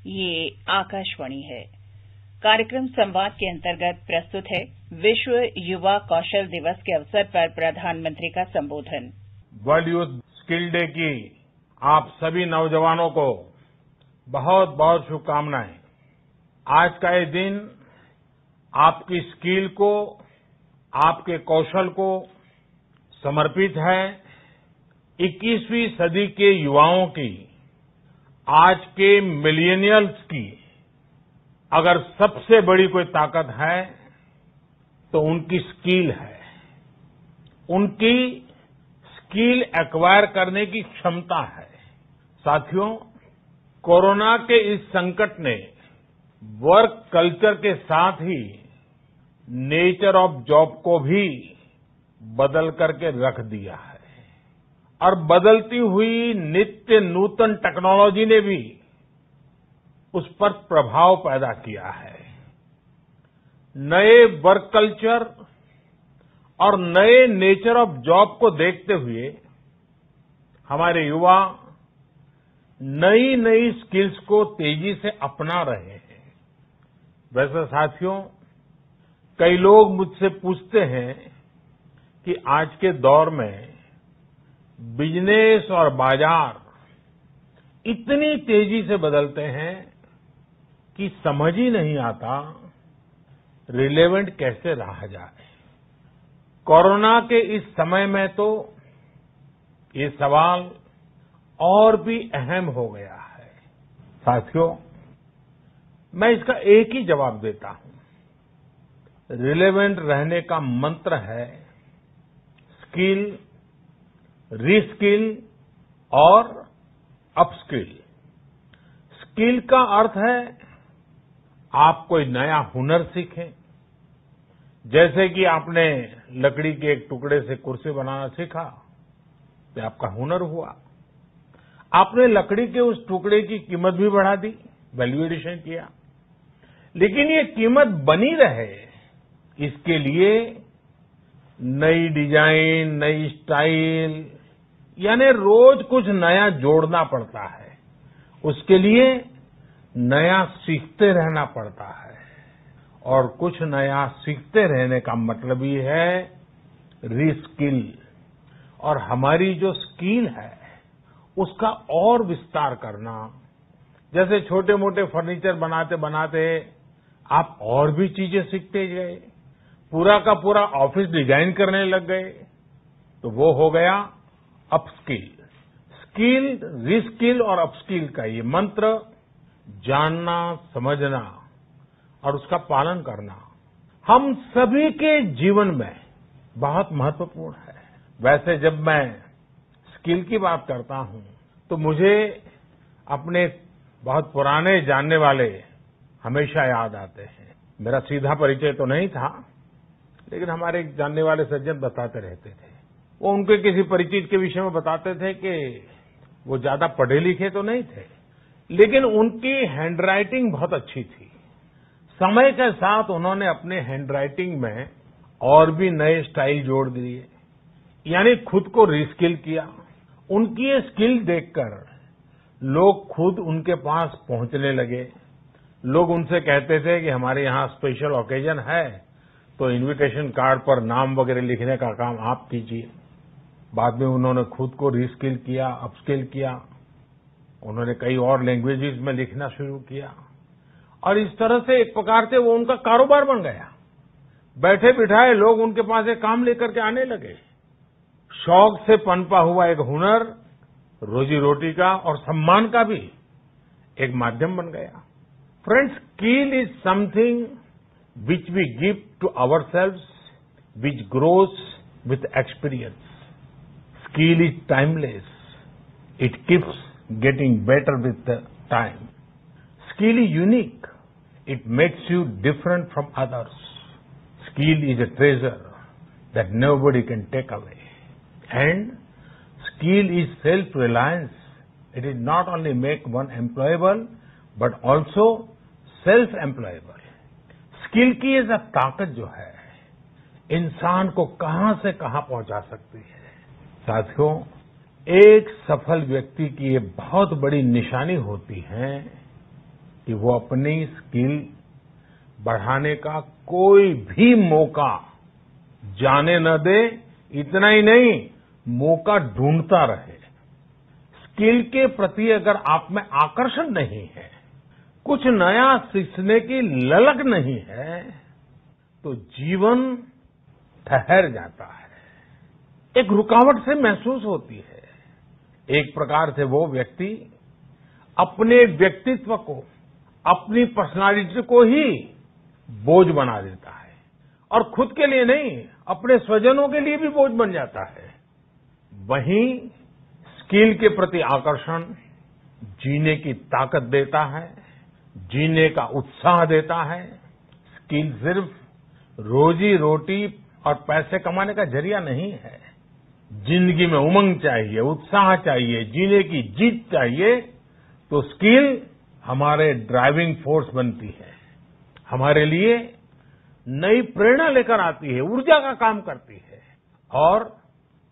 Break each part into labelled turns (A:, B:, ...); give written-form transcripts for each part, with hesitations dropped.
A: ये आकाशवाणी है। कार्यक्रम संवाद के अंतर्गत प्रस्तुत है विश्व युवा कौशल दिवस के अवसर पर प्रधानमंत्री का संबोधन।
B: वर्ल्ड यूथ स्किल डे की आप सभी नौजवानों को बहुत बहुत शुभकामनाएं। आज का ये दिन आपकी स्किल को, आपके कौशल को समर्पित है। 21वीं सदी के युवाओं की, आज के मिलेनियल्स की अगर सबसे बड़ी कोई ताकत है तो उनकी स्किल है। उनकी स्किल एक्वायर करने की क्षमता है। साथियों, कोरोना के इस संकट ने वर्क कल्चर के साथ ही नेचर ऑफ जॉब को भी बदल करके रख दिया है और बदलती हुई नित्य नूतन टेक्नोलॉजी ने भी उस पर प्रभाव पैदा किया है। नए वर्क कल्चर और नए नेचर ऑफ जॉब को देखते हुए हमारे युवा नई नई स्किल्स को तेजी से अपना रहे हैं। वैसे साथियों, कई लोग मुझसे पूछते हैं कि आज के दौर में बिजनेस और बाजार इतनी तेजी से बदलते हैं कि समझ ही नहीं आता रिलेवेंट कैसे रहा जाए। कोरोना के इस समय में तो ये सवाल और भी अहम हो गया है। साथियों, मैं इसका एक ही जवाब देता हूं। रिलेवेंट रहने का मंत्र है स्किल, रीस्किल और अपस्किल। स्किल का अर्थ है आप कोई नया हुनर सीखें। जैसे कि आपने लकड़ी के एक टुकड़े से कुर्सी बनाना सीखा तो आपका हुनर हुआ। आपने लकड़ी के उस टुकड़े की कीमत भी बढ़ा दी, वैल्यू एडिशन किया। लेकिन ये कीमत बनी रहे, इसके लिए नई डिजाइन, नई स्टाइल, यानी रोज कुछ नया जोड़ना पड़ता है। उसके लिए नया सीखते रहना पड़ता है। और कुछ नया सीखते रहने का मतलब ही है रीस्किल। और हमारी जो स्किल है उसका और विस्तार करना। जैसे छोटे मोटे फर्नीचर बनाते बनाते आप और भी चीजें सीखते गए, पूरा का पूरा ऑफिस डिजाइन करने लग गए, तो वो हो गया अपस्किल। स्किल, रीस्किल और अपस्किल का ये मंत्र जानना, समझना और उसका पालन करना हम सभी के जीवन में बहुत महत्वपूर्ण है। वैसे जब मैं स्किल की बात करता हूं तो मुझे अपने बहुत पुराने जानने वाले हमेशा याद आते हैं। मेरा सीधा परिचय तो नहीं था, लेकिन हमारे एक जानने वाले सज्जन बताते रहते थे। वो उनके किसी परिचित के विषय में बताते थे कि वो ज्यादा पढ़े लिखे तो नहीं थे, लेकिन उनकी हैंडराइटिंग बहुत अच्छी थी। समय के साथ उन्होंने अपने हैंडराइटिंग में और भी नए स्टाइल जोड़ दिए, यानी खुद को रीस्किल किया। उनकी ये स्किल देखकर लोग खुद उनके पास पहुंचने लगे। लोग उनसे कहते थे कि हमारे यहां स्पेशल ओकेजन है तो इनविटेशन कार्ड पर नाम वगैरह लिखने का काम आप कीजिए। बाद में उन्होंने खुद को रीस्किल किया, अपस्किल किया। उन्होंने कई और लैंग्वेजेस में लिखना शुरू किया और इस तरह से एक प्रकार से वो उनका कारोबार बन गया। बैठे बिठाए लोग उनके पास एक काम लेकर के आने लगे। शौक से पनपा हुआ एक हुनर रोजी रोटी का और सम्मान का भी एक माध्यम बन गया। Friends, skill is something which we give to ourselves, which grows with experience. Skill is timeless. It keeps getting better with the time. Skill is unique. It makes you different from others. Skill is a treasure that nobody can take away. And skill is self-reliance. It is not only make one employable, but also self-employable. Skill की ये सब ताकत जो है इंसान को कहां से कहां पहुंचा सकती है। साथियों, एक सफल व्यक्ति की ये बहुत बड़ी निशानी होती है कि वो अपनी स्किल बढ़ाने का कोई भी मौका जाने न दे। इतना ही नहीं, मौका ढूंढता रहे। स्किल के प्रति अगर आप में आकर्षण नहीं है, कुछ नया सीखने की ललक नहीं है, तो जीवन ठहर जाता है, एक रुकावट से महसूस होती है। एक प्रकार से वो व्यक्ति अपने व्यक्तित्व को, अपनी पर्सनालिटी को ही बोझ बना देता है और खुद के लिए नहीं, अपने स्वजनों के लिए भी बोझ बन जाता है। वहीं स्किल के प्रति आकर्षण जीने की ताकत देता है, जीने का उत्साह देता है। स्किल सिर्फ रोजी रोटी और पैसे कमाने का जरिया नहीं है। जिंदगी में उमंग चाहिए, उत्साह चाहिए, जीने की जीत चाहिए, तो स्किल हमारे ड्राइविंग फोर्स बनती है, हमारे लिए नई प्रेरणा लेकर आती है, ऊर्जा का काम करती है। और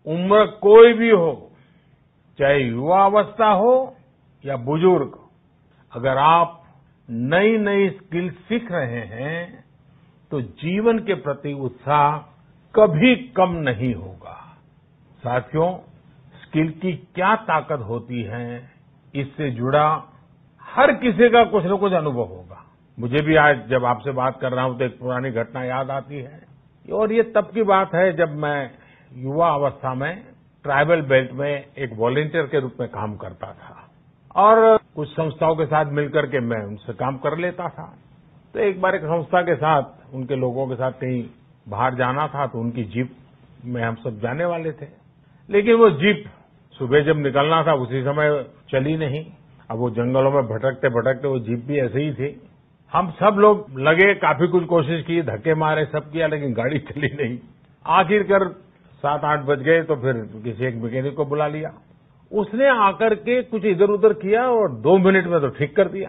B: उम्र कोई भी हो, चाहे युवावस्था हो या बुजुर्ग, अगर आप नई नई स्किल सीख रहे हैं तो जीवन के प्रति उत्साह कभी कम नहीं होगा। साथियों, स्किल की क्या ताकत होती है, इससे जुड़ा हर किसी का कुछ न कुछ अनुभव होगा। मुझे भी आज जब आपसे बात कर रहा हूं तो एक पुरानी घटना याद आती है, और ये तब की बात है जब मैं युवा अवस्था में ट्राइबल बेल्ट में एक वॉलंटियर के रूप में काम करता था और कुछ संस्थाओं के साथ मिलकर के मैं उनसे काम कर लेता था। तो एक बार एक संस्था के साथ, उनके लोगों के साथ कहीं बाहर जाना था, तो उनकी जीप में हम सब जाने वाले थे, लेकिन वो जीप सुबह जब निकलना था उसी समय चली नहीं। अब वो जंगलों में भटकते भटकते वो जीप भी ऐसे ही थी। हम सब लोग लगे, काफी कुछ कोशिश की, धक्के मारे, सब किया, लेकिन गाड़ी चली नहीं। आखिरकार 7-8 बज गए तो फिर किसी एक मैकेनिक को बुला लिया। उसने आकर के कुछ इधर उधर किया और 2 मिनट में तो ठीक कर दिया।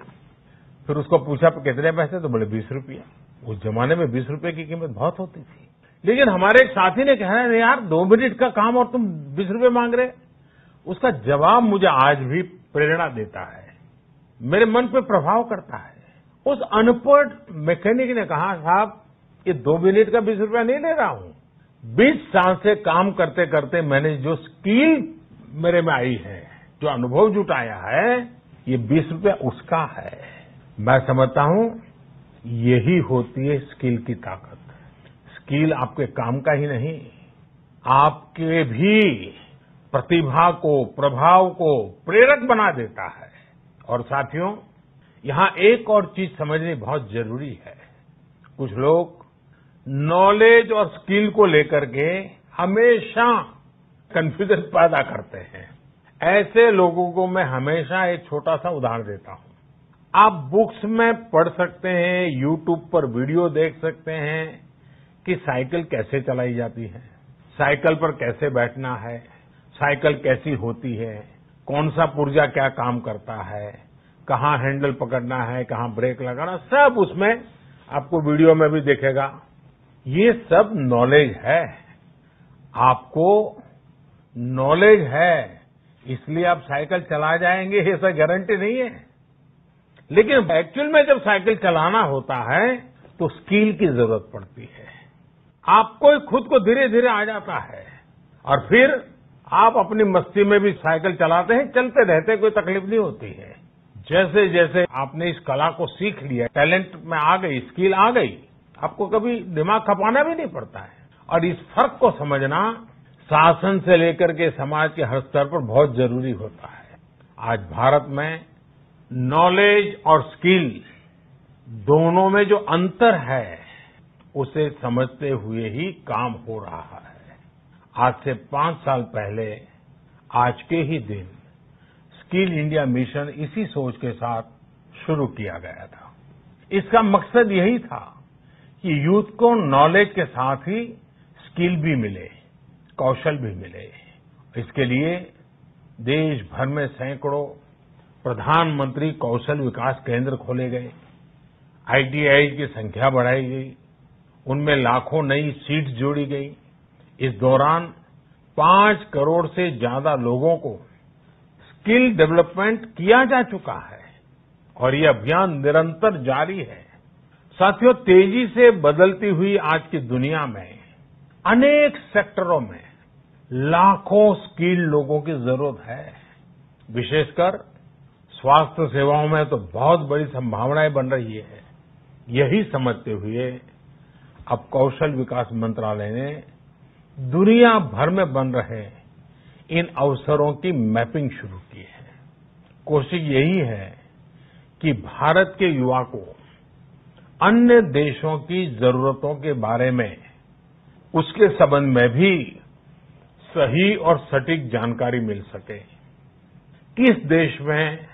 B: फिर उसको पूछा कितने पैसे, तो बोले 20 रुपया। उस जमाने में 20 रुपए की कीमत बहुत होती थी। लेकिन हमारे एक साथी ने कहा, यार 2 मिनट का काम और तुम 20 रुपए मांग रहे। उसका जवाब मुझे आज भी प्रेरणा देता है, मेरे मन पे प्रभाव करता है। उस अनपढ़ मैकेनिक ने कहा, साहब ये 2 मिनट का 20 रुपया नहीं ले रहा हूं, 20 साल से काम करते करते मैंने जो स्किल मेरे में आई है, जो अनुभव जुटाया है, ये 20 रुपया उसका है। मैं समझता हूं यही होती है स्किल की ताकत। स्किल आपके काम का ही नहीं, आपके भी प्रतिभा को, प्रभाव को प्रेरक बना देता है। और साथियों, यहां एक और चीज समझनी बहुत जरूरी है। कुछ लोग नॉलेज और स्किल को लेकर के हमेशा कंफ्यूजन पैदा करते हैं। ऐसे लोगों को मैं हमेशा एक छोटा सा उदाहरण देता हूं। आप बुक्स में पढ़ सकते हैं, यूट्यूब पर वीडियो देख सकते हैं कि साइकिल कैसे चलाई जाती है, साइकिल पर कैसे बैठना है, साइकिल कैसी होती है, कौन सा पुर्जा क्या काम करता है, कहां हैंडल पकड़ना है, कहां ब्रेक लगाना, सब उसमें आपको वीडियो में भी दिखेगा। ये सब नॉलेज है। आपको नॉलेज है इसलिए आप साइकिल चला जाएंगे, ऐसा गारंटी नहीं है। लेकिन एक्चुअल में जब साइकिल चलाना होता है तो स्किल की जरूरत पड़ती है। आपको खुद को धीरे धीरे आ जाता है और फिर आप अपनी मस्ती में भी साइकिल चलाते हैं, चलते रहते, कोई तकलीफ नहीं होती है। जैसे जैसे आपने इस कला को सीख लिया, टैलेंट में आ गई, स्किल आ गई, आपको कभी दिमाग खपाना भी नहीं पड़ता है। और इस फर्क को समझना शासन से लेकर के समाज के हर स्तर पर बहुत जरूरी होता है। आज भारत में नॉलेज और स्किल दोनों में जो अंतर है उसे समझते हुए ही काम हो रहा है। आज से 5 साल पहले आज के ही दिन स्किल इंडिया मिशन इसी सोच के साथ शुरू किया गया था। इसका मकसद यही था कि यूथ को नॉलेज के साथ ही स्किल भी मिले, कौशल भी मिले। इसके लिए देश भर में सैकड़ों प्रधानमंत्री कौशल विकास केंद्र खोले गए, आईटीआई की संख्या बढ़ाई गई, उनमें लाखों नई सीट्स जोड़ी गई। इस दौरान 5 करोड़ से ज्यादा लोगों को स्किल डेवलपमेंट किया जा चुका है। और ये अभियान निरंतर जारी है। साथियों, तेजी से बदलती हुई आज की दुनिया में अनेक सेक्टरों में लाखों स्किल्ड लोगों की जरूरत है। विशेषकर स्वास्थ्य सेवाओं में तो बहुत बड़ी संभावनाएं बन रही है। यही समझते हुए अब कौशल विकास मंत्रालय ने दुनिया भर में बन रहे इन अवसरों की मैपिंग शुरू की है। कोशिश यही है कि भारत के युवा को अन्य देशों की जरूरतों के बारे में उसके संबंध में भी सही और सटीक जानकारी मिल सके। किस देश में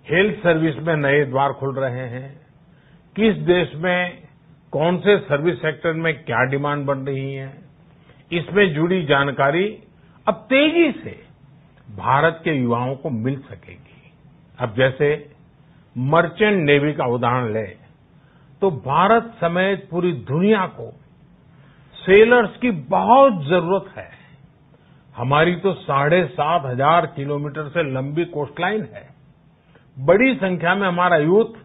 B: हेल्थ सर्विस में नए द्वार खुल रहे हैं, किस देश में कौन से सर्विस सेक्टर में क्या डिमांड बन रही है, इसमें जुड़ी जानकारी अब तेजी से भारत के युवाओं को मिल सकेगी। अब जैसे मर्चेंट नेवी का उदाहरण लें तो भारत समेत पूरी दुनिया को सेलर्स की बहुत जरूरत है। हमारी तो 7,500 किलोमीटर से लंबी कोस्टलाइन है। बड़ी संख्या में हमारा यूथ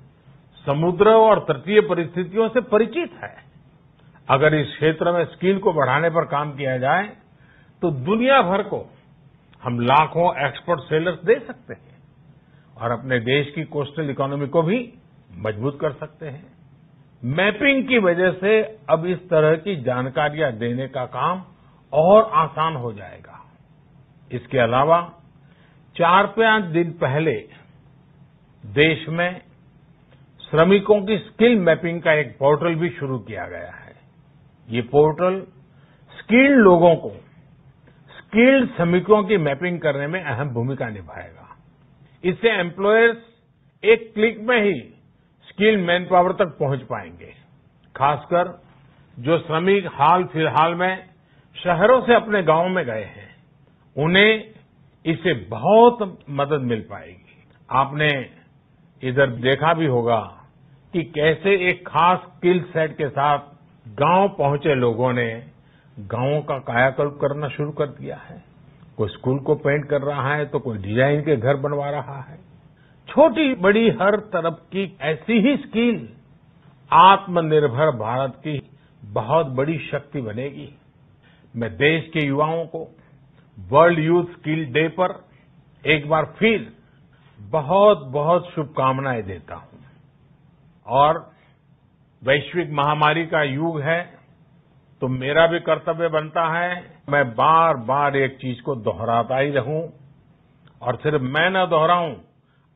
B: समुद्र और तटीय परिस्थितियों से परिचित है। अगर इस क्षेत्र में स्किल को बढ़ाने पर काम किया जाए तो दुनिया भर को हम लाखों एक्सपर्ट सेलर्स दे सकते हैं और अपने देश की कोस्टल इकोनॉमी को भी मजबूत कर सकते हैं। मैपिंग की वजह से अब इस तरह की जानकारियां देने का काम और आसान हो जाएगा। इसके अलावा 4-5 दिन पहले देश में श्रमिकों की स्किल मैपिंग का एक पोर्टल भी शुरू किया गया है। ये पोर्टल स्किल्ड लोगों को स्किल्ड श्रमिकों की मैपिंग करने में अहम भूमिका निभाएगा। इससे एम्प्लॉयर्स एक क्लिक में ही स्किल्ड मैन पावर तक पहुंच पाएंगे। खासकर जो श्रमिक हाल फिलहाल में शहरों से अपने गांव में गए हैं, उन्हें इससे बहुत मदद मिल पाएगी। आपने इधर देखा भी होगा कि कैसे एक खास स्किल सेट के साथ गांव पहुंचे लोगों ने गांवों का कायाकल्प करना शुरू कर दिया है। कोई स्कूल को पेंट कर रहा है तो कोई डिजाइन के घर बनवा रहा है। छोटी बड़ी हर तरफ की ऐसी ही स्किल आत्मनिर्भर भारत की बहुत बड़ी शक्ति बनेगी। मैं देश के युवाओं को वर्ल्ड यूथ स्किल डे पर एक बार फिर बहुत बहुत शुभकामनाएं देता हूं। और वैश्विक महामारी का युग है तो मेरा भी कर्तव्य बनता है मैं बार बार एक चीज को दोहराता ही रहूं, और सिर्फ मैं न दोहराऊं,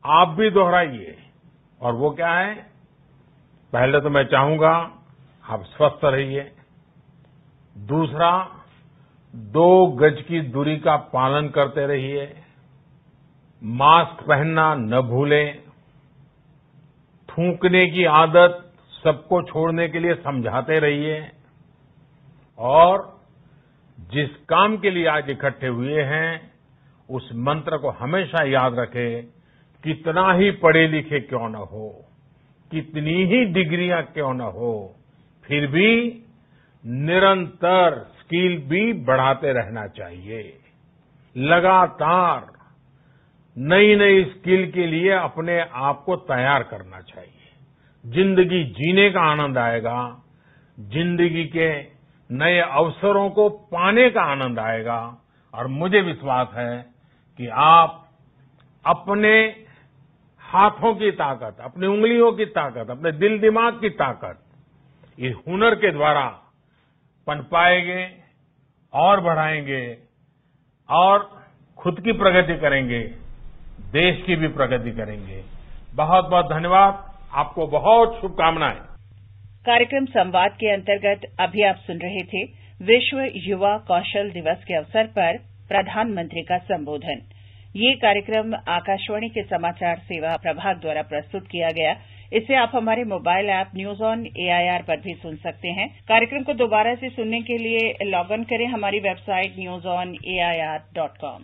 B: आप भी दोहराइए। और वो क्या है? पहले तो मैं चाहूंगा आप स्वस्थ रहिए। दूसरा, 2 गज की दूरी का पालन करते रहिए। मास्क पहनना न भूलें। थूकने की आदत सबको छोड़ने के लिए समझाते रहिए। और जिस काम के लिए आज इकट्ठे हुए हैं उस मंत्र को हमेशा याद रखें, कितना ही पढ़े लिखे क्यों न हो, कितनी ही डिग्रियां क्यों न हो, फिर भी निरंतर स्किल भी बढ़ाते रहना चाहिए। लगातार नई नई स्किल के लिए अपने आप को तैयार करना चाहिए। जिंदगी जीने का आनंद आएगा, जिंदगी के नए अवसरों को पाने का आनंद आएगा। और मुझे विश्वास है कि आप अपने हाथों की ताकत, अपनी उंगलियों की ताकत, अपने दिल दिमाग की ताकत इस हुनर के द्वारा पनपाएंगे और बढ़ाएंगे और खुद की प्रगति करेंगे, देश की भी प्रगति करेंगे। बहुत बहुत धन्यवाद। आपको बहुत शुभकामनाएं।
A: कार्यक्रम संवाद के अंतर्गत अभी आप सुन रहे थे विश्व युवा कौशल दिवस के अवसर पर प्रधानमंत्री का संबोधन। ये कार्यक्रम आकाशवाणी के समाचार सेवा प्रभाग द्वारा प्रस्तुत किया गया। इसे आप हमारे mobile app news on AIR पर भी सुन सकते हैं। कार्यक्रम को दोबारा से सुनने के लिए लॉग ऑन करें हमारी वेबसाइट newsonair.com।